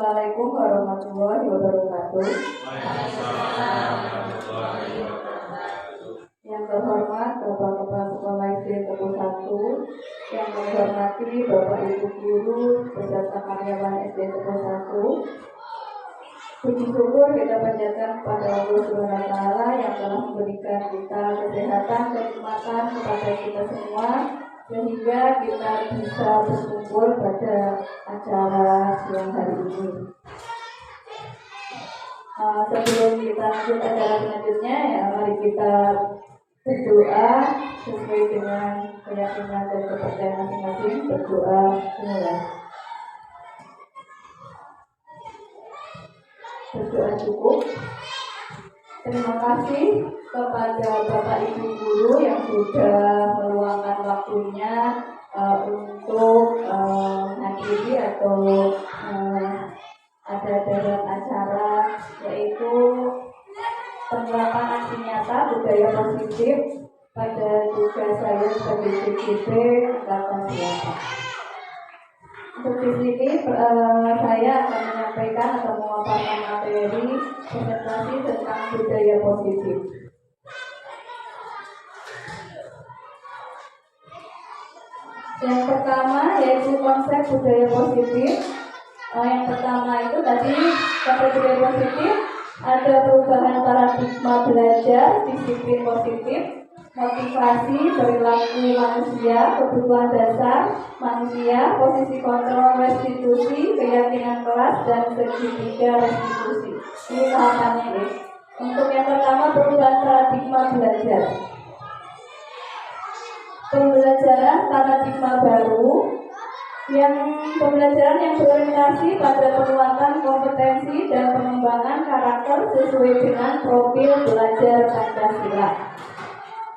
Assalamualaikum warahmatullahi wabarakatuh. Yang terhormat Bapak Kepala Sekolah SD Teguh 1, yang menghormati Bapak Ibu Guru beserta karyawan SD Teguh 1. Puji syukur kita panjatkan kepada Allah Subhanahu wa Ta'ala yang telah memberikan kita kesehatan, kenikmatan kepada kita semua, sehingga kita bisa berkumpul pada acara siang hari ini. Sebelum kita lanjut acara selanjutnya, ya mari kita berdoa sesuai dengan keyakinan dan kepercayaan masing-masing. Berdoa semula. Berdoa cukup. Terima kasih kepada Bapak Ibu Guru yang sudah meluangkan waktunya untuk menghadiri atau ada dalam acara, yaitu penerapan aksi nyata budaya positif pada tugas saya sebagai CGP Angkatan 8. Untuk di sini saya akan menyampaikan atau memaparkan materi presentasi tentang budaya positif. Yang pertama yaitu konsep budaya positif. Yang pertama itu tadi konsep budaya positif ada perubahan paradigma belajar, disiplin positif, motivasi, perilaku manusia, kebutuhan dasar manusia, posisi kontrol restitusi, keyakinan kelas, dan segitiga restitusi. Ini tahapannya ya. Untuk yang pertama perubahan paradigma belajar. Pembelajaran paradigma baru pembelajaran yang berorientasi pada penguatan kompetensi dan pengembangan karakter sesuai dengan profil belajar Pancasila.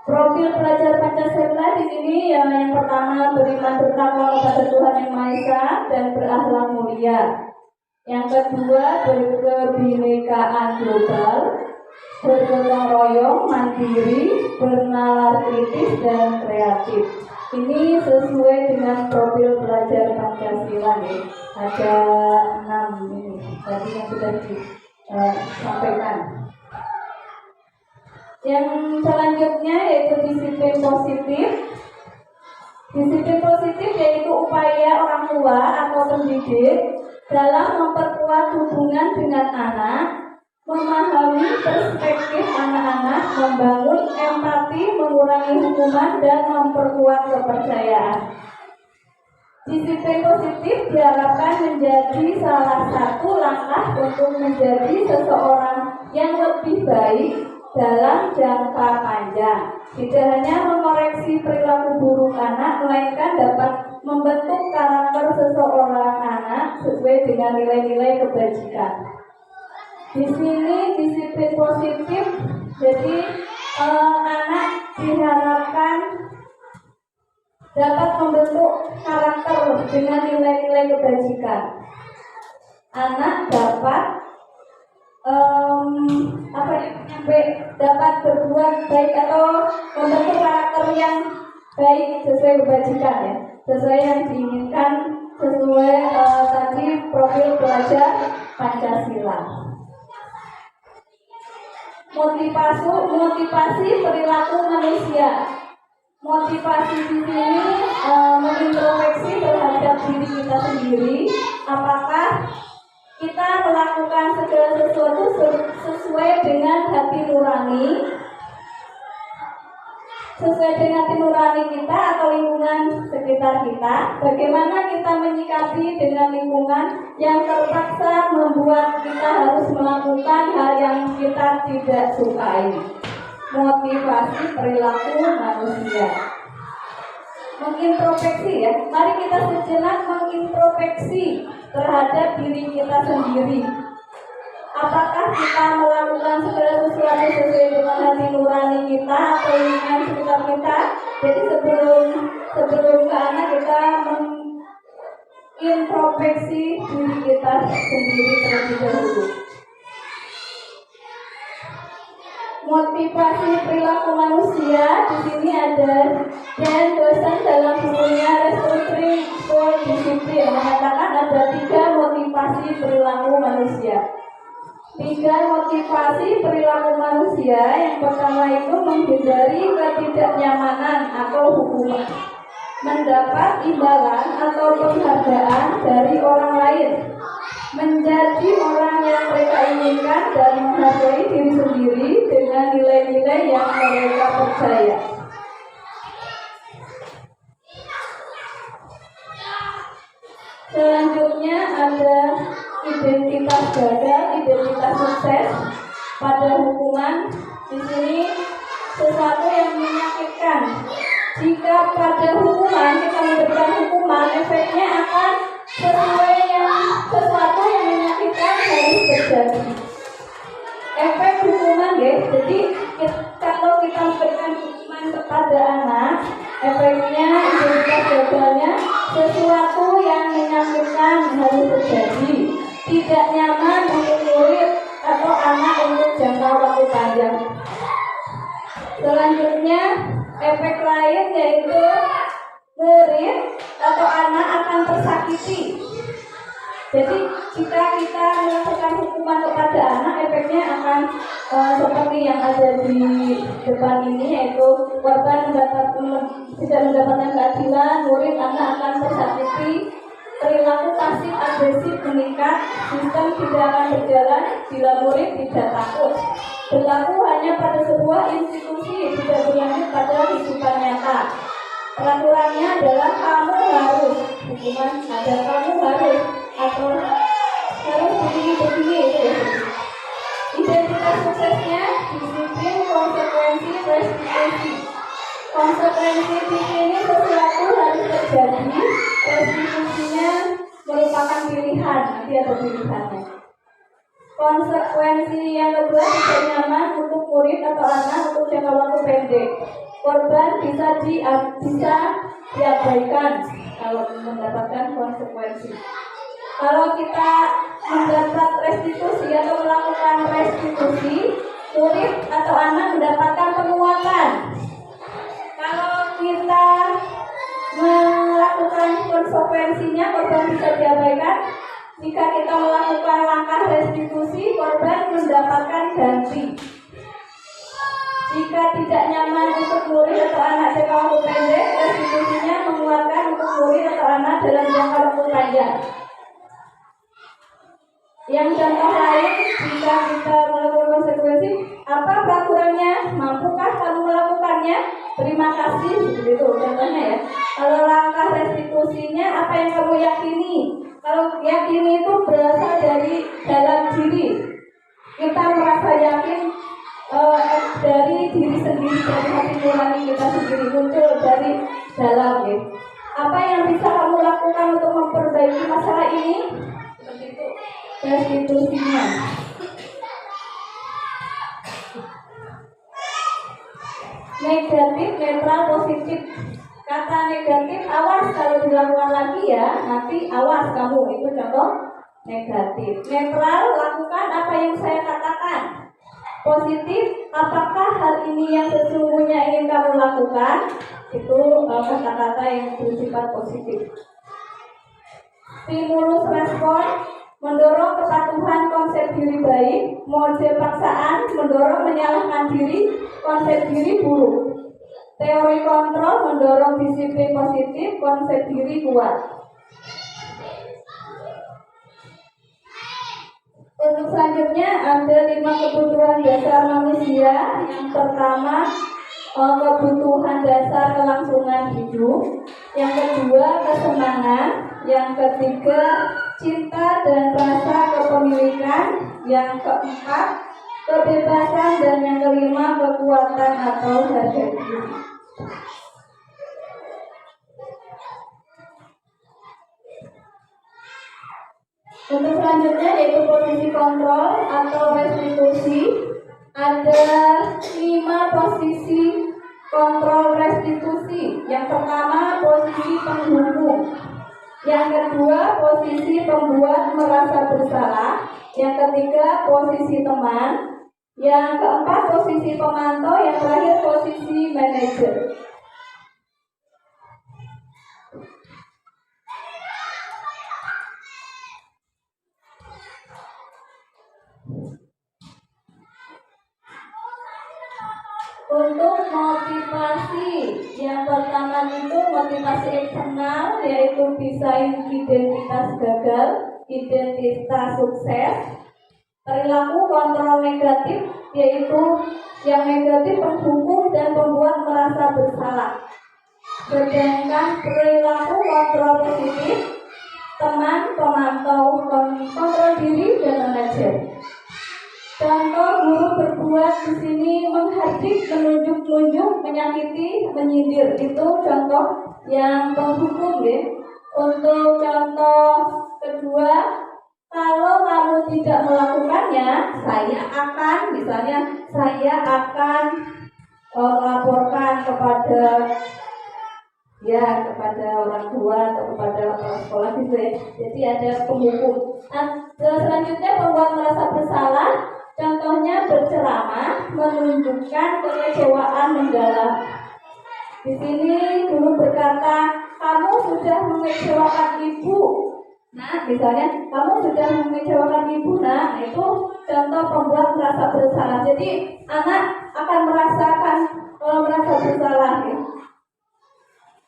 Profil pelajar Pancasila di sini yang pertama beriman bertakwa kepada Tuhan Yang Maha Esa dan berakhlak mulia. Yang kedua berkebinekaan global, bergotong royong, mandiri, bernalar kritis dan kreatif. Ini sesuai dengan profil pelajar Pancasila nih. Ada 6 ini tadi yang sudah disampaikan. Yang selanjutnya yaitu disiplin positif. Disiplin positif yaitu upaya orang tua atau pendidik dalam memperkuat hubungan dengan anak, memahami perspektif anak-anak, membangun empati, mengurangi hukuman, dan memperkuat kepercayaan. Disiplin positif diharapkan menjadi salah satu langkah untuk menjadi seseorang yang lebih baik dalam jangka panjang. Tidak hanya mengoreksi perilaku buruk anak, melainkan dapat membentuk karakter seseorang anak sesuai dengan nilai-nilai kebajikan. Di sini disiplin positif, jadi anak diharapkan dapat membentuk karakter dengan nilai-nilai kebajikan. Anak dapat dapat berbuat baik atau membentuk karakter yang baik sesuai kebajikan ya, sesuai yang diinginkan, sesuai tadi profil pelajar Pancasila. Motivasi perilaku manusia. Motivasi di sini mengintrospeksi terhadap diri kita sendiri. Apakah kita melakukan segala sesuatu sesuai dengan hati nurani, sesuai dengan hati nurani kita atau lingkungan sekitar kita? Bagaimana kita menyikapi dengan lingkungan yang terpaksa membuat kita harus melakukan hal yang kita tidak sukai? Motivasi perilaku manusia. Mengintrospeksi ya. Mari kita sejenak mengintrospeksi terhadap diri kita sendiri. Apakah kita melakukan segala sesuatu sesuai dengan hati nurani kita atau lingkungan sekitar kita? Jadi sebelum ke anak kita mengintrospeksi diri kita sendiri terlebih dahulu. Motivasi perilaku manusia di sini ada dan dosen dalam bukunya Restructuring for Discipline mengatakan ada 3 motivasi motivasi perilaku manusia. 3 motivasi perilaku manusia. Yang pertama itu menghindari ketidaknyamanan atau hukuman, mendapat imbalan atau penghargaan dari orang lain, menjadi orang yang mereka inginkan, dan menghargai diri sendiri dengan nilai-nilai yang mereka percaya. Selanjutnya ada identitas gagal, identitas sukses pada hukuman. Di sini sesuatu yang menyakitkan. Jika pada hukuman kita memberikan hukuman, efeknya akan sesuai yang sesuatu yang menyakitkan harus terjadi. Efek hukuman, guys. Jadi kalau kita memberikan hukuman kepada anak, efeknya identitas gagalnya sesuatu yang menyakitkan harus terjadi. Tidak nyaman untuk murid atau anak untuk jangka waktu panjang. Selanjutnya, efek lain yaitu murid atau anak akan tersakiti. Jadi jika kita melakukan hukuman kepada anak, efeknya akan seperti yang ada di depan ini, yaitu korban tidak mendapatkan keadilan, murid anak akan tersakiti, perilaku pasif agresif meningkat, sistem tidak akan berjalan bila murid tidak takut, berlaku hanya pada sebuah institusi, tidak berlanjut pada kehidupan nyata. Peraturannya adalah kamu harus, hukuman ada kamu harus atau harus begini. Identitas suksesnya disiplin, konsekuensi, restitusi. Konsekuensi di sini sesuatu harus terjadi, restitusinya merupakan pilihan, nanti ada pilihannya. Konsekuensi yang kedua tidak nyaman untuk murid atau anak untuk jangka waktu pendek. Korban bisa diabaikan kalau mendapatkan konsekuensi. Kalau kita mendapat restitusi atau melakukan restitusi, murid atau anak mendapatkan penguatan. Kalau kita melakukan konsekuensinya, korban bisa diabaikan. Jika kita melakukan langkah restitusi, korban mendapatkan ganti. Jika tidak nyaman untuk murid atau anak jangka waktu pendek, restitusinya menguatkan untuk murid atau anak dalam jangka waktu panjang. Yang contoh lain, jika kita melakukan konsekuensi, apa peraturannya? Mampukah kamu melakukannya? Terima kasih, begitu contohnya ya. Kalau langkah restitusinya, apa yang kamu yakini? Kalau yakini itu berasal dari dalam diri. Kita merasa yakin dari diri sendiri, dari hati nurani kita sendiri, muncul dari dalam ya. Apa yang bisa kamu lakukan untuk memperbaiki masalah ini? Seperti itu restitusinya. Negatif, netral, positif. Kata negatif, awas kalau dilakukan lagi ya, nanti awas kamu, itu contoh negatif. Netral, lakukan apa yang saya katakan. Positif, apakah hal ini yang sesungguhnya ingin kamu lakukan? Itu kata-kata yang bersifat positif. Stimulus respon, mendorong kepatuhan konsep diri baik. Model paksaan, mendorong menyalahkan diri, konsep diri buruk. Teori kontrol, mendorong disiplin positif, konsep diri kuat. Untuk selanjutnya ada 5 kebutuhan dasar manusia. Yang pertama, kebutuhan dasar kelangsungan hidup. Yang kedua, kesenangan. Yang ketiga, cinta dan rasa kepemilikan. Yang keempat, kebebasan. Dan yang kelima, kekuatan atau harga diri. Untuk selanjutnya yaitu posisi kontrol atau restitusi. Ada 5 posisi kontrol restitusi. Yang pertama, posisi penghukum. Yang kedua, posisi pembuat merasa bersalah. Yang ketiga, posisi teman. Yang keempat, posisi pemantau. Yang terakhir, posisi manajer. Untuk motivasi yang pertama itu motivasi eksternal, yaitu bisa identitas gagal, identitas sukses. Perilaku kontrol negatif, yaitu yang negatif menghukum dan membuat merasa bersalah. Sedangkan perilaku kontrol positif, teman, pemantau, kontrol diri dan manajer. Contoh guru berbuat di sini menghardik, menunjuk-nunjuk, menyakiti, menyindir. Itu contoh yang menghukum ya. Untuk contoh kedua, kalau kamu tidak melakukannya, saya akan melaporkan kepada orang tua atau kepada kepala sekolah gitu ya. Jadi ada penghukum. Nah, selanjutnya membuat merasa bersalah. Contohnya berceramah, menunjukkan kekecewaan mendalam. Di sini guru berkata, kamu sudah mengecewakan ibu. Nah, misalnya kamu sudah mengecewakan ibu. Nah, itu contoh pembuat merasa bersalah. Jadi anak akan merasa bersalah ya.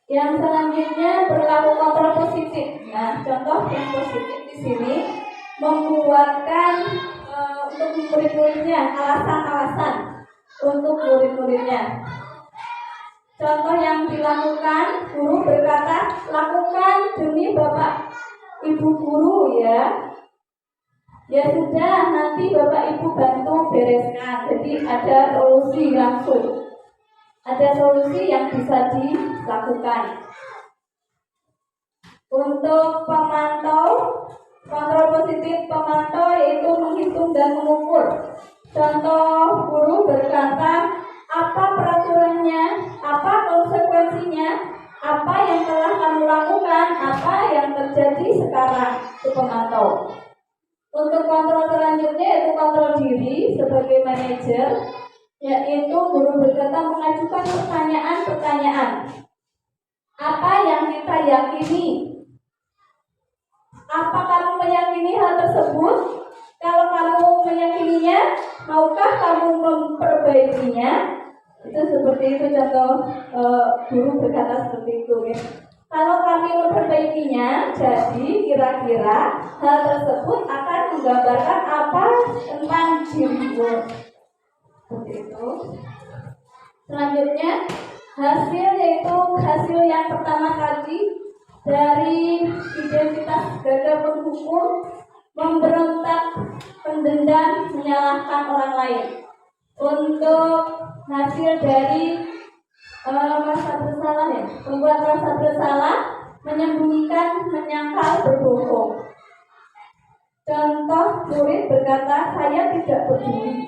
Yang selanjutnya berlaku kontrol positif. Nah, contoh yang positif di sini membuatkan untuk murid-muridnya alasan-alasan untuk murid-muridnya. Contoh yang dilakukan, guru berkata, lakukan demi bapak ibu guru ya. Ya sudah, nanti bapak ibu bantu bereskan. Jadi ada solusi langsung. Ada solusi yang bisa dilakukan. Untuk pemantau, kontrol positif pemantau yaitu menghitung dan mengukur. Contoh guru berkata, apa peraturannya, apa konsekuensinya, apa yang telah kamu lakukan, apa yang terjadi sekarang. Itu pemantau. Untuk kontrol selanjutnya yaitu kontrol diri sebagai manajer, yaitu guru berkata mengajukan pertanyaan-pertanyaan. Apa yang kita yakini? Apa kamu meyakini hal tersebut? Kalau kamu meyakininya, maukah kamu memperbaikinya? Itu seperti itu contoh guru berkata seperti itu ya. Kalau kami memperbaikinya, jadi kira-kira hal tersebut akan menggambarkan apa tentang dirimu. Seperti itu. Selanjutnya hasil, yaitu hasil yang pertama tadi dari identitas gagal menghukum, memberontak, pendendam, menyalahkan orang lain. Untuk hasil dari rasa bersalah ya, membuat rasa bersalah, menyembunyikan, menyangkal, berbohong. Contoh murid berkata, saya tidak peduli.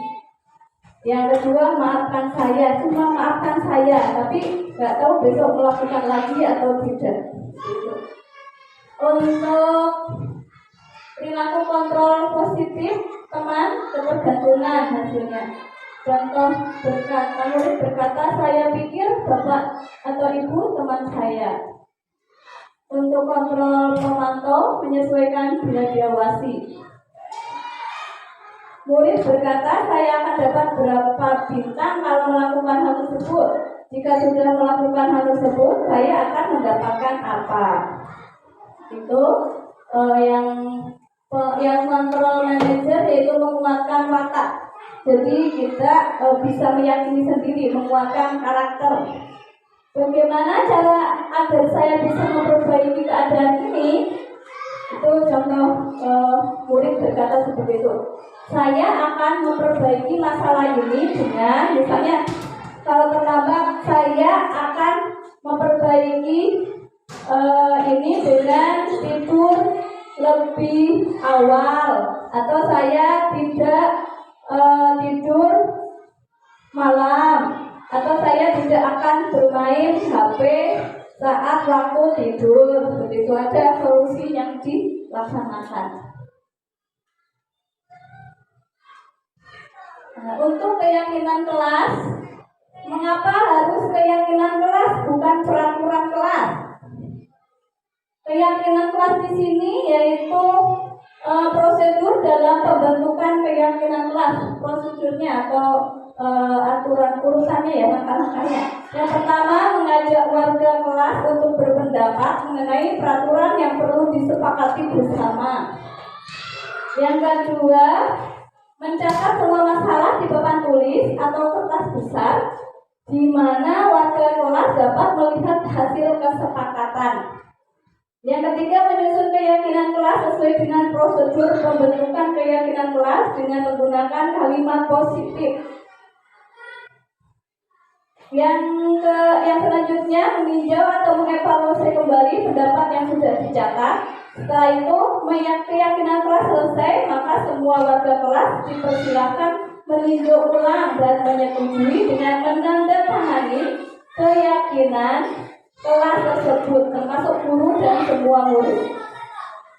Yang kedua, maafkan saya, cuma maafkan saya, tapi nggak tahu besok melakukan lagi atau tidak. Untuk perilaku kontrol positif, teman, ketergantungan hasilnya. Contoh murid berkata, saya pikir bapak atau ibu teman saya. Untuk kontrol pemantau, menyesuaikan bila diawasi. Murid berkata, saya akan dapat berapa bintang kalau melakukan hal tersebut. Jika sudah melakukan hal tersebut, saya akan mendapatkan apa. Itu yang kontrol manajer, yaitu menguatkan watak. Jadi kita bisa meyakini sendiri, menguatkan karakter. Bagaimana cara agar saya bisa memperbaiki keadaan ini? Itu contoh murid berkata seperti itu. Saya akan memperbaiki masalah ini dengan, misalnya kalau terlambat, saya akan memperbaiki ini dengan tidur lebih awal, atau saya tidak tidur malam, atau saya tidak akan bermain HP saat waktu tidur. Begitu, ada solusi yang dilaksanakan. Nah, untuk keyakinan kelas, mengapa harus keyakinan kelas, bukan peraturan kelas? Keyakinan kelas di sini yaitu prosedur dalam pembentukan keyakinan kelas, prosedurnya atau aturan urusannya ya, langkah-langkahnya. Yang pertama, mengajak warga kelas untuk berpendapat mengenai peraturan yang perlu disepakati bersama. Yang kedua, mencatat semua masalah di papan tulis atau kertas besar di mana warga kelas dapat melihat hasil kesepakatan. Yang ketiga, menyusun keyakinan kelas sesuai dengan prosedur pembentukan keyakinan kelas dengan menggunakan kalimat positif. Yang selanjutnya, meninjau atau mengevaluasi kembali pendapat yang sudah dicatat. Setelah itu, keyakinan kelas selesai, maka semua warga kelas dipersilakan meninjau ulang dan menyetujui dengan menandatangani keyakinan kelas tersebut, termasuk guru dan semua murid.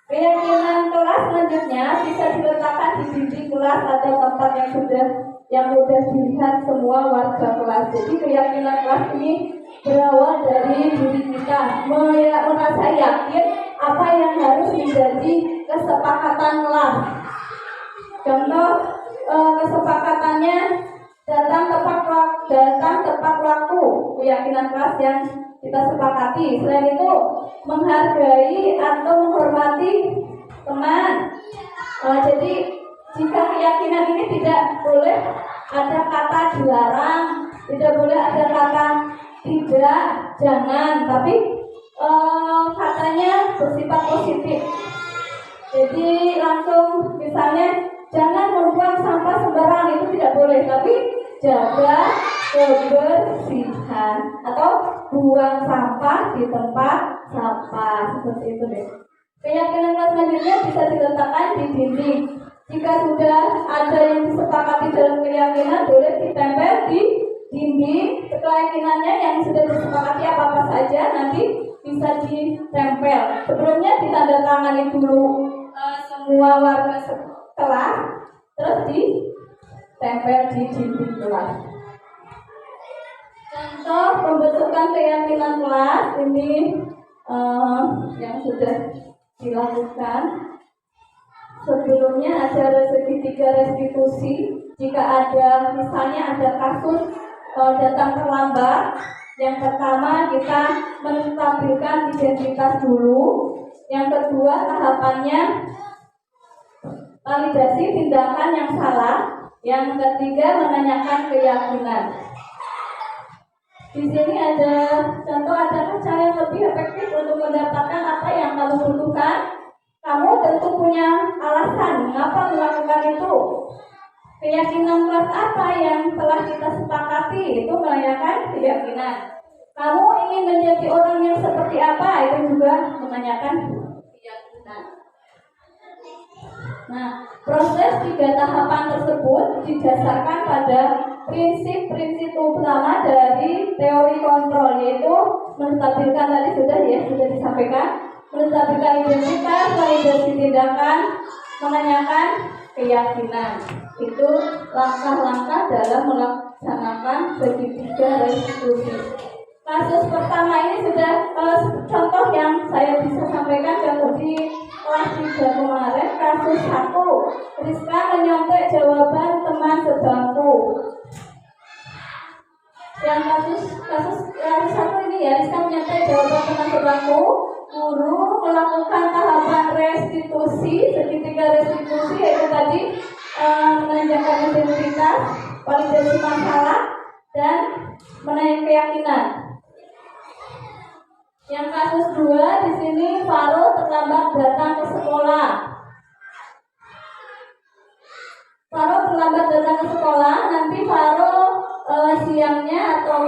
Keyakinan kelas selanjutnya bisa diletakkan di dinding kelas atau tempat yang mudah dilihat semua warga kelas. Jadi keyakinan kelas ini berawal dari diri kita, merasa yakin apa yang harus menjadi kesepakatan kelas. Contoh kesepakatannya datang tepat waktu, keyakinan kelas yang kita sepakati. Selain itu, menghargai atau menghormati teman. Jadi jika keyakinan ini tidak boleh ada kata dilarang, tidak boleh ada kata tidak, jangan, tapi katanya bersifat positif. Jadi langsung misalnya jangan membuang sampah sembarangan, itu tidak boleh, tapi jaga kebersihan atau buang sampah di tempat sampah, seperti itu deh. Keyakinan kelas selanjutnya bisa diletakkan di dinding. Jika sudah ada yang disepakati dalam keyakinan, boleh ditempel di dinding. Keyakinannya yang sudah disepakati apa saja nanti bisa ditempel. Sebelumnya ditandatangani dulu semua warga kelas, terus ditempel di dinding kelas. Contoh pembentukan keyakinan kelas ini yang sudah dilakukan. Sebelumnya ada segitiga restitusi. Jika ada, misalnya ada kasus datang terlambat, yang pertama kita menstabilkan identitas dulu. Yang kedua, tahapannya validasi tindakan yang salah. Yang ketiga, menanyakan keyakinan. Di sini ada contoh, adakah cara yang lebih efektif untuk mendapatkan apa yang kamu butuhkan? Kamu tentu punya alasan mengapa melakukan itu. Keyakinan kelas apa yang telah kita sepakati? Itu menanyakan keyakinan. Kamu ingin menjadi orang yang seperti apa? Itu juga menanyakan keyakinan. Nah, proses 3 tahapan tersebut didasarkan pada prinsip-prinsip utama dari teori kontrol, yaitu menstabilkan, tadi sudah disampaikan, menstabilkan identitas, validasi tindakan, menanyakan keyakinan. Itu langkah-langkah dalam melaksanakan segitiga restitusi. Kasus pertama ini sudah contoh yang saya bisa sampaikan, contoh di kelas 3 kemarin. Kasus 1, Rizka menyontek jawaban teman sebangku. Yang kasus 1 ini ya, Rizka menyontek jawaban teman sebangku. Guru melakukan tahapan restitusi, segitiga restitusi, yaitu tadi menanyakan identitas, validasi masalah, dan menanyakan keyakinan. Yang kasus 2 di sini, Faro terlambat datang ke sekolah. Faro terlambat datang ke sekolah, nanti Faro siangnya atau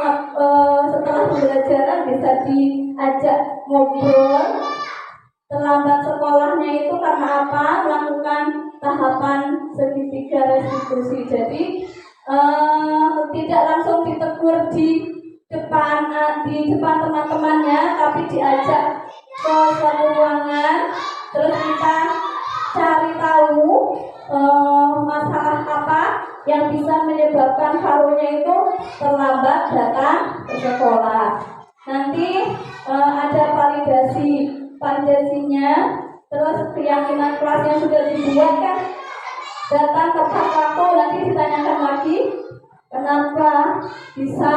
setelah pembelajaran bisa diajak ngobrol. Terlambat sekolahnya itu karena apa? Melakukan tahapan segitiga restitusi. Jadi tidak langsung ditegur di depan teman-temannya, tapi diajak ke suatu ruangan, terus kita cari tahu masalah apa yang bisa menyebabkan Faronya itu terlambat datang ke sekolah. Nanti ada validasinya. Terus keyakinan kelas yang sudah dibuat kan, datang tepat waktu, nanti ditanyakan lagi kenapa bisa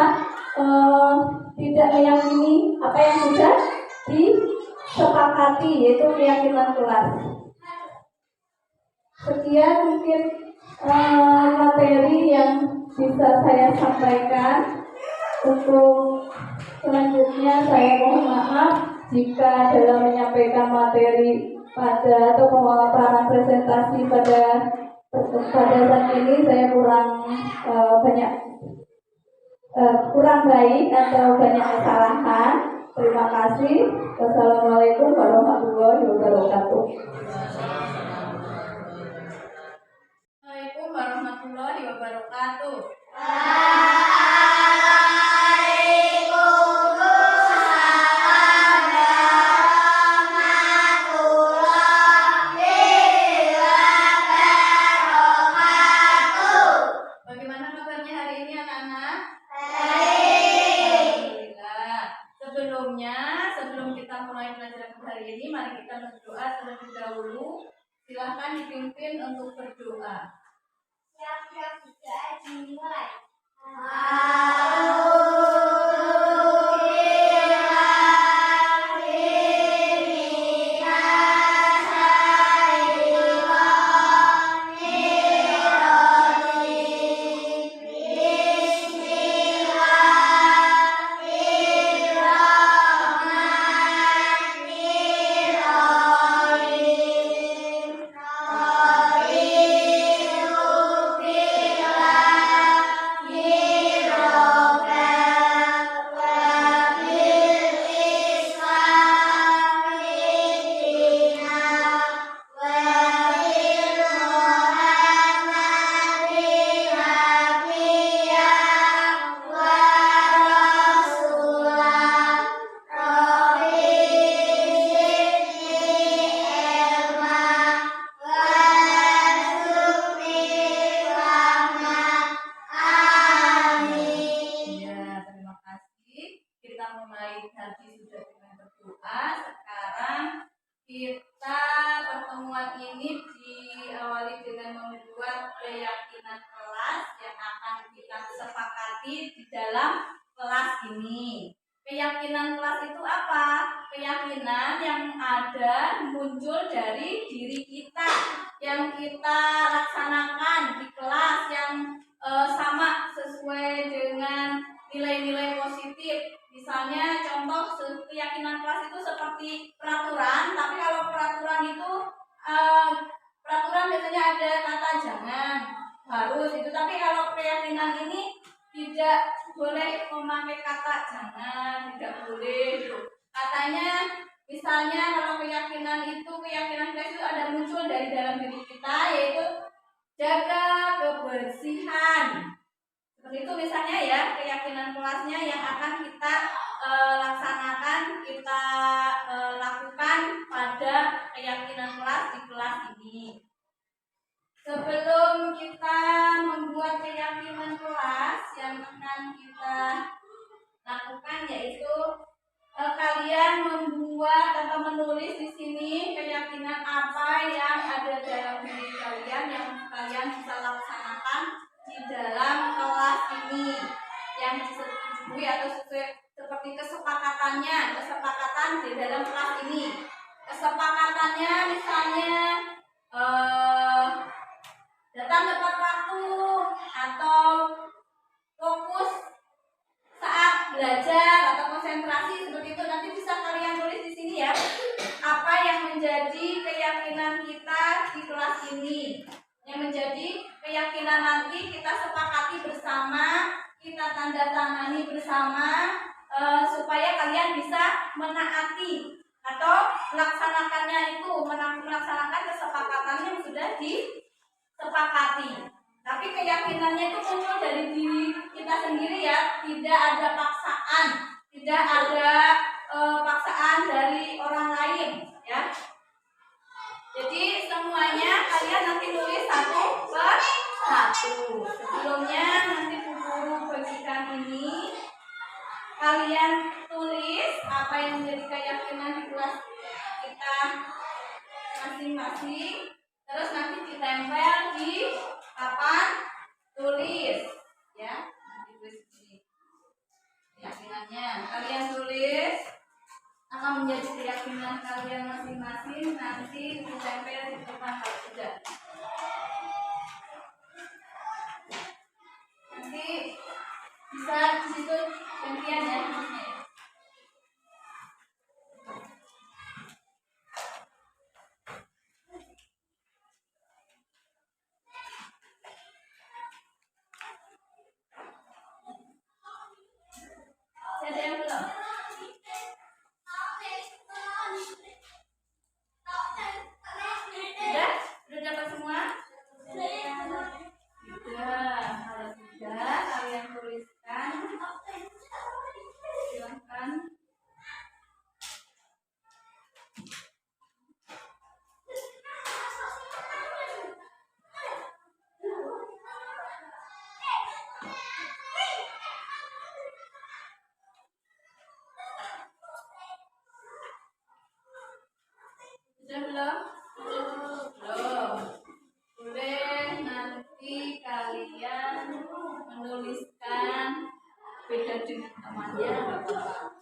tidak meyakini apa yang sudah disepakati, yaitu keyakinan kelas. Sekian mungkin materi yang bisa saya sampaikan. Untuk selanjutnya saya mohon maaf jika dalam menyampaikan materi pada atau pemaparan presentasi pada saat ini saya kurang baik atau banyak kesalahan. Terima kasih. Wassalamualaikum warahmatullahi wabarakatuh. Assalamualaikum warahmatullahi wabarakatuh. Silahkan dipimpin untuk berdoa. Siap-siap sudah dimulai. Di dalam kelas ini. Keyakinan kelas itu apa? Keyakinan yang ada muncul dari diri kita, yang kita laksanakan di kelas, yang sama sesuai dengan nilai-nilai positif. Misalnya contoh keyakinan kelas itu seperti peraturan, tapi kalau peraturan itu peraturan biasanya ada kata jangan, harus itu, tapi kalau keyakinan ini tidak boleh memakai kata jangan, tidak boleh. Katanya misalnya kalau keyakinan kita itu ada muncul dari dalam diri kita, yaitu jaga kebersihan. Seperti itu misalnya ya, keyakinan kelasnya yang akan kita laksanakan, kita lakukan pada keyakinan kelas di kelas ini. Sebelum kita membuat keyakinan kelas yang akan kita lakukan, yaitu kalian membuat atau menulis di sini keyakinan apa yang ada dalam diri kalian yang kalian bisa laksanakan di dalam kelas ini, yang disetujui atau seperti kesepakatan di dalam kelas ini. Kesepakatannya misalnya datang tepat waktu atau fokus saat belajar atau konsentrasi, seperti itu. Nanti bisa kalian tulis di sini ya, apa yang menjadi keyakinan kita di kelas ini, yang menjadi keyakinan nanti kita sepakati bersama, kita tanda tangani bersama, supaya kalian bisa menaati atau melaksanakannya, itu melaksanakan kesepakatan yang sudah disepakati. Tapi keyakinannya itu muncul dari diri kita sendiri ya, tidak ada paksaan, tidak ada paksaan dari orang lain ya. Jadi semuanya kalian nanti tulis satu per satu. Sebelumnya nanti guru bagikan ini, kalian tulis apa yang menjadi keyakinan di kelas kita masing-masing, terus nanti ditempel di papan tulis, ya. Ditulis di sini. Keyakinannya kalian tulis akan menjadi keyakinan kalian masing-masing, nanti ditempel di depan kalau sudah. Nanti bisa di situ gantian ya. Ada yang belum? Sudah dapat semua? Sudah. Kalau sudah, kalian tuliskan. Silahkan. Sudah belum? Belum. Boleh nanti kalian menuliskan beda dengan temannya, nggak apa-apa.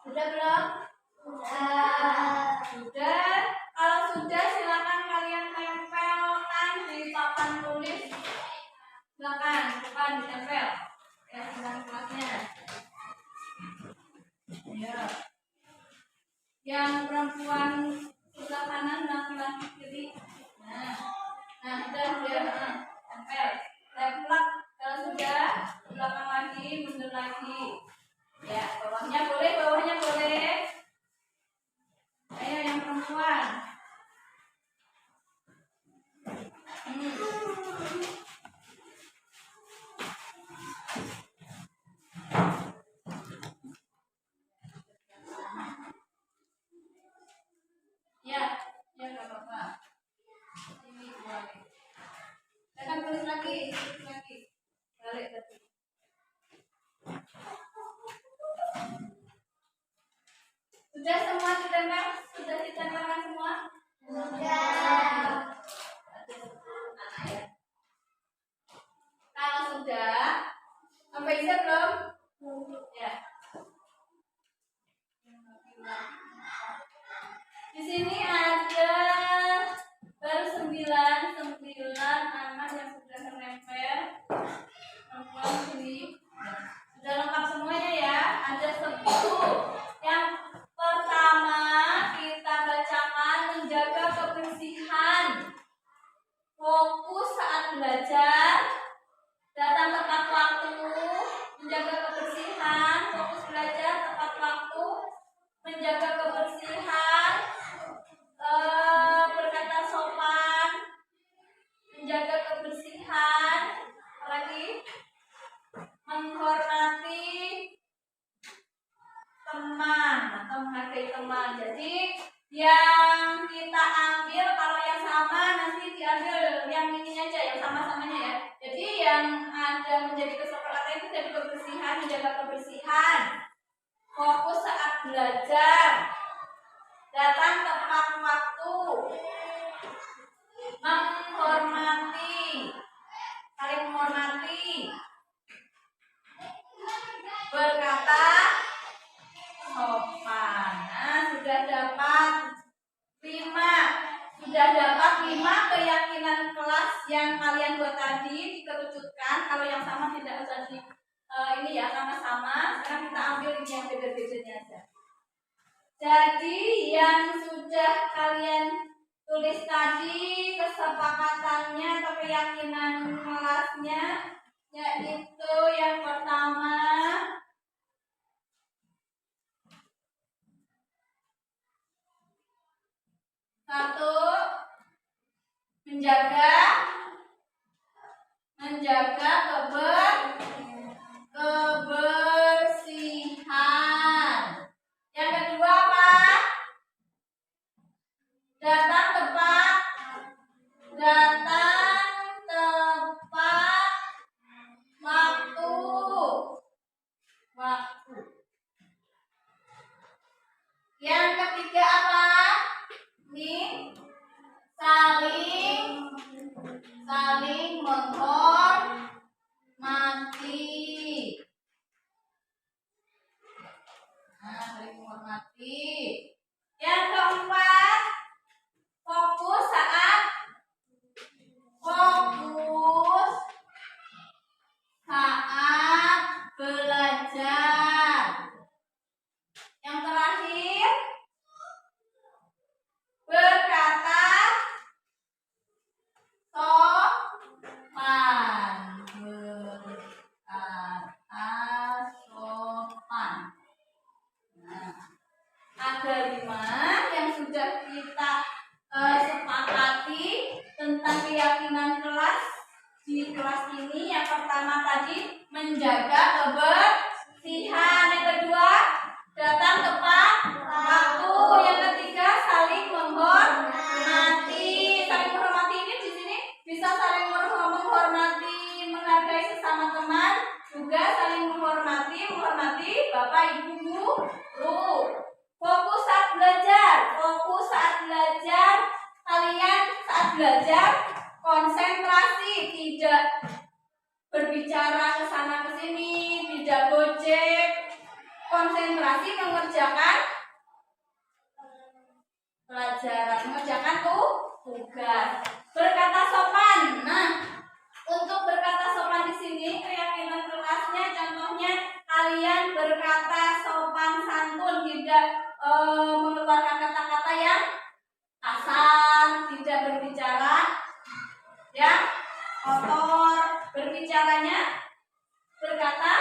Sudah belum? Sudah. Kalau sudah, silakan kalian tempelkan di papan tulis. Silakan, bukan ditempel. Keyakinan kelasnya. Ya. Yang perempuan sebelah kanan, laki-laki kiri. Nah, sudah tempel. Templak. Kalau sudah, belakang lagi, mundur lagi. Ya, bawahnya boleh. Ayo yang perempuan. Ya, nggak apa-apa. Ini balik. Akan tulis lagi. Balik tadi. Sudah semua ditempel? Sudah ditempelkan semua? Sudah. Kalau sudah, sampai bisa belum? Ya. Di sini ada baru 9 anak yang sudah menempel. Perempuan sini sudah lengkap semuanya ya. Ada 10. Yang pertama kita bacakan menjaga kebersihan. Fokus saat belajar. Datang tepat waktu. Menjaga kebersihan. Fokus belajar tepat waktu. Menjaga kebersihan. Berkata sopan. Menjaga kebersihan. Apalagi? Menghormati teman atau menghargai teman. Jadi yang kita ambil kalau yang sama nanti diambil yang ini aja, yang sama-samanya ya. Jadi yang ada menjadi kesepakatan itu dari kebersihan, menjaga kebersihan, fokus saat belajar, datang tepat waktu, menghormati, saling menghormati, berkata sopan. Nah, sudah dapat 5 keyakinan kelas yang kalian buat tadi, dikerucutkan. Kalau yang sama tidak usah di ini ya, sama-sama. Sekarang kita ambil ini yang beda-bedanya aja. Jadi yang sudah kalian tulis tadi kesepakatannya atau keyakinan kelasnya, yaitu yang pertama satu, menjaga kebersihan. Yang kedua apa? Datang tepat waktu. Yang ketiga apa? Nih, saling menghormati. Nah, saling menghormati. Yang keempat, fokus saat belajar. Yang terakhir, berkata sopan. Nah, ada 5 yang sudah kita sepakati tentang keyakinan kelas di kelas ini. Yang pertama tadi menjaga kebersihan, yang kedua datang tepat waktu, yang ketiga saling menghormati. Saling menghormati ini di sini bisa saling menghormati, menghargai sesama teman, juga saling menghormati bapak ibu guru. Fokus saat belajar, kalian saat belajar konsentrasi, tidak berbicara ke sana ke sini, tidak gojek, konsentrasi mengerjakan pelajaran, mengerjakan tugas. Berkata sopan. Nah, untuk berkata sopan di sini keyakinan kelasnya, contohnya kalian berkata sopan santun, tidak mengeluarkan kata-kata yang kasar, tidak berbicara yang kotor, berbicaranya berkata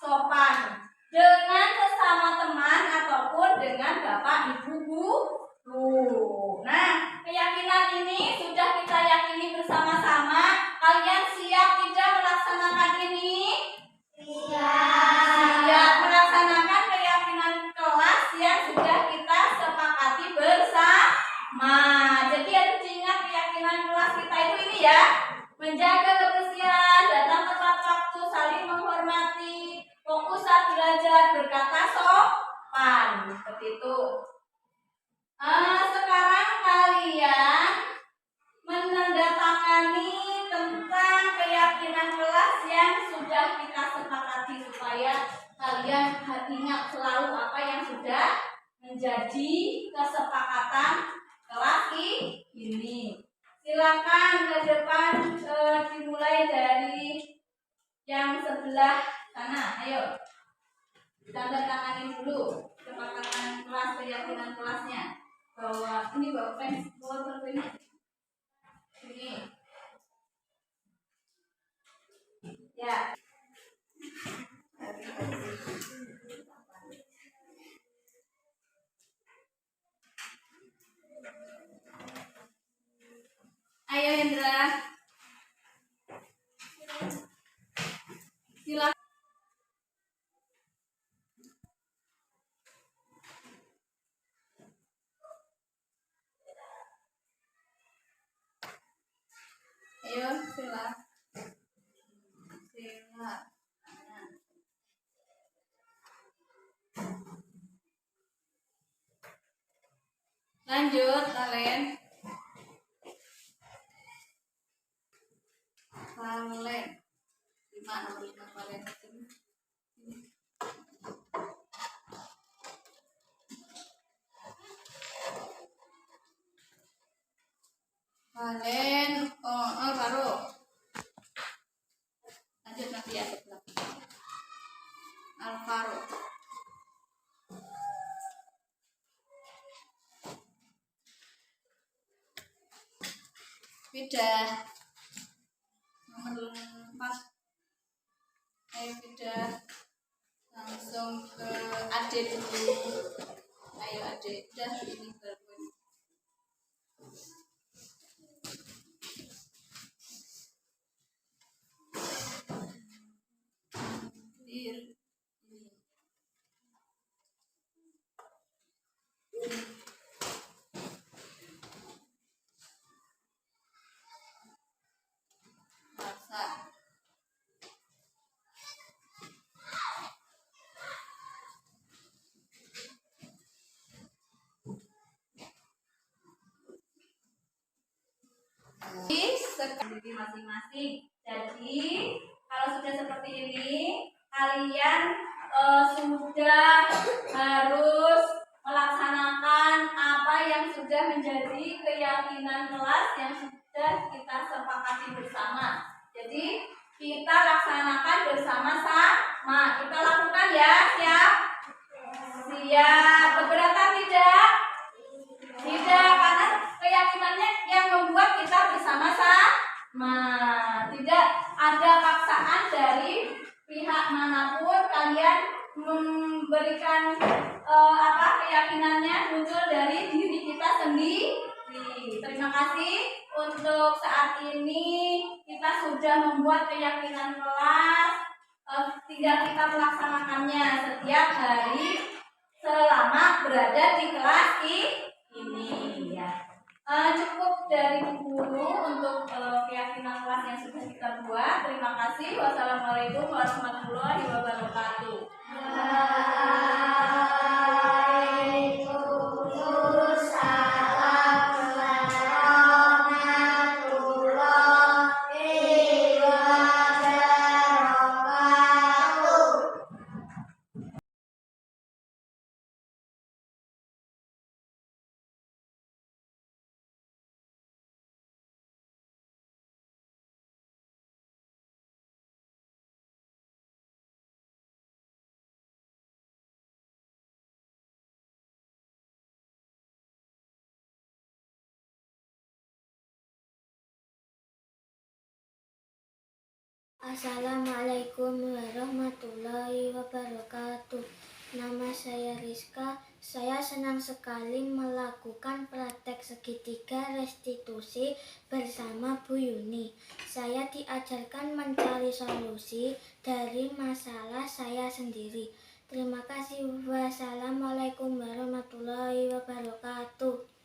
sopan dengan sesama teman ataupun dengan bapak ibu guru. Nah, keyakinan ini sudah kita yakini bersama-sama. Kalian siap tidak melaksanakan ini? Siap melaksanakan keyakinan kelas yang sudah kita sepakati bersama. Jadi harus diingat keyakinan kelas kita itu ini ya. Menjaga kebersihan, datang tepat waktu, saling menghormati, fokus saat belajar, berkata sopan. Seperti itu. Sekarang kalian menandatangani tentang keyakinan kelas yang sudah kita sepakati supaya kalian ingat selalu apa yang sudah menjadi kesepakatan kelas ini. Silakan ke depan, dimulai dari yang sebelah sana. Ayo, tanda tanganin dulu kesepakatan kelas, keyakinan kelasnya. Bahwa ini bawa pen, bawa pulpen ini. Ya. Ayo Hendra. Silakan. Ayo silakan. Lanjut kalian. Nomor 5 kalian ini. Kalian baru lanjut nanti ya. Alvaro. Pindah nomor 4. Ayo pindah langsung ke Ade dulu. Ayo Ade, udah ini berpun. masing-masing. Jadi kalau sudah seperti ini, kalian sudah harus melaksanakan apa yang sudah menjadi keyakinan kelas yang sudah kita sepakati bersama. Jadi kita laksanakan bersama-sama. Kita lakukan ya, siap? Siap. Keberatan tidak? Tidak, karena keyakinannya yang membuat kita bersama-sama. Tidak ada paksaan dari pihak manapun. Kalian memberikan keyakinannya muncul dari diri kita sendiri. Terima kasih. Untuk saat ini kita sudah membuat keyakinan kelas. Tinggal kita melaksanakannya setiap hari selama berada di kelas ini ya. Cukup dari guru untuk keyakinan kelas yang sudah kita buat. Terima kasih. Wassalamualaikum warahmatullahi wabarakatuh. Assalamualaikum warahmatullahi wabarakatuh. Nama saya Rizka. Saya senang sekali melakukan praktek segitiga restitusi bersama Bu Yuni. Saya diajarkan mencari solusi dari masalah saya sendiri. Terima kasih. Wassalamualaikum warahmatullahi wabarakatuh.